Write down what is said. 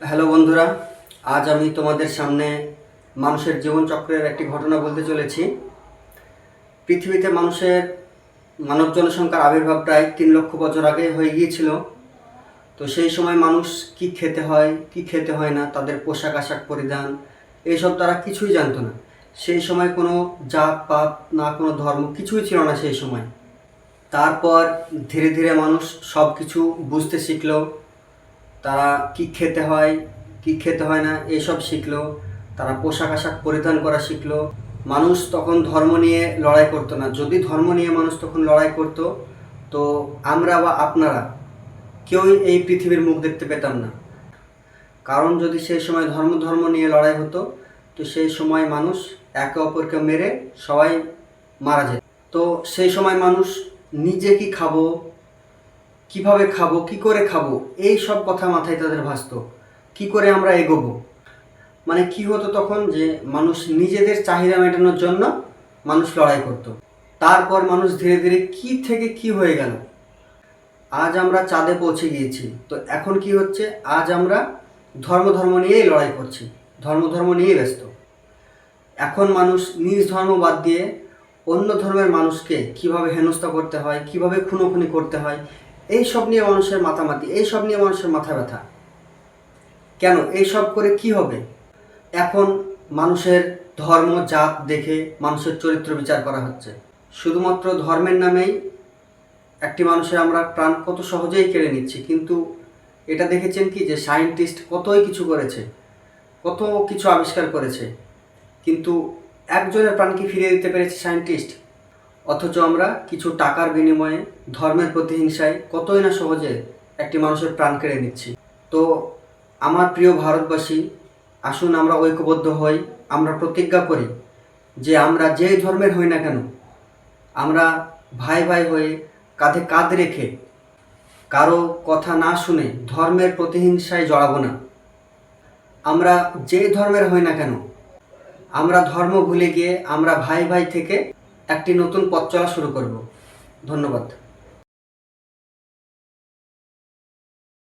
Hello বন্ধুরা, আজ আমি তোমাদের সামনে মানুষের জীবনচক্রের একটি ঘটনা বলতে চলেছি। পৃথিবীতে মানব জনসংখ্যার আবির্ভাব প্রায় 3 লক্ষ বছর আগে হয়ে গিয়েছিল। তো সেই সময় মানুষ কি খেতে হয় কি খেতে হয় না, তাদের পোশাক আশাক পরিধান এইসব তারা কিছুই জানতো না। সেই সময় কোনো জাত পাত না কোনো ধর্ম কিছুই ছিল না সেই সময়। তারপর ধীরে ধীরে মানুষ সব কিছু বুঝতে শিখলো। তারা কি খেতে হয় কি খেতে হয় না এসব শিখলো। তারা পোশাক আশাক পরিধান করা শিখলো। মানুষ তখন ধর্ম নিয়ে লড়াই করতো না। যদি ধর্ম নিয়ে মানুষ তখন লড়াই করতো, তো আমরা বা আপনারা কেউই এই পৃথিবীর মুখ দেখতে পেতাম না। কারণ যদি সেই সময় ধর্ম ধর্ম নিয়ে লড়াই হতো, তো সেই সময় মানুষ একে অপরকে মেরে সবাই মারা যেত। তো সেই সময় মানুষ নিজে কি খাবো, কিভাবে খাবো, কি করে খাবো, এই সব কথা মাথায় তাদের ভাসতো। কি করে আমরা এগোবো, মানে কি হতো তখন যে মানুষ নিজেদের চাহিদা মেটানোর জন্য মানুষ লড়াই করত। তারপর মানুষ ধীরে ধীরে কি থেকে কি হয়ে গেল, আজ আমরা চাঁদে পৌঁছে গিয়েছি। তো এখন কি হচ্ছে, আজ আমরা ধর্ম ধর্ম নিয়েই লড়াই করছি, ধর্ম ধর্ম নিয়েই ব্যস্ত। এখন মানুষ নিজ ধর্ম বাদ দিয়ে অন্য ধর্মের মানুষকে কিভাবে হেনস্থা করতে হয়, কিভাবে খুনোখুনি করতে হয়, এই সব নিয়ে মানুষের মাতামাতি, এই সব নিয়ে মানুষের মাথা ব্যথা। কেন এইসব করে কি হবে? এখন মানুষের ধর্ম জাত দেখে মানুষের চরিত্র বিচার করা হচ্ছে। শুধুমাত্র ধর্মের নামেই একটি মানুষের আমরা প্রাণ কত সহজেই কেড়ে নিচ্ছি। কিন্তু এটা দেখেছেন কি যে সায়েন্টিস্ট কতই কিছু করেছে, কত কিছু আবিষ্কার করেছে, কিন্তু একজনের প্রাণকে ফিরিয়ে দিতে পেরেছে সায়েন্টিস্ট। অথচ আমরা কিছু টাকার বিনিময়ে ধর্মের প্রতিহিংসায় কতই না সহজে একটি মানুষের প্রাণ কেড়ে নিচ্ছি। তো আমার প্রিয় ভারতবাসী, আসুন আমরা ঐক্যবদ্ধ হই। আমরা প্রতিজ্ঞা করি যে আমরা যেই ধর্মের হই না কেন, আমরা ভাই ভাই হয়ে কাঁধে কাঁধ রেখে কারো কথা না শুনে ধর্মের প্রতিহিংসায় জড়াবো না। আমরা যে ধর্মের হই না কেন, আমরা ধর্ম ভুলে গিয়ে আমরা ভাই ভাই থেকে একটি নতুন পথ চলা শুরু করব। ধন্যবাদ।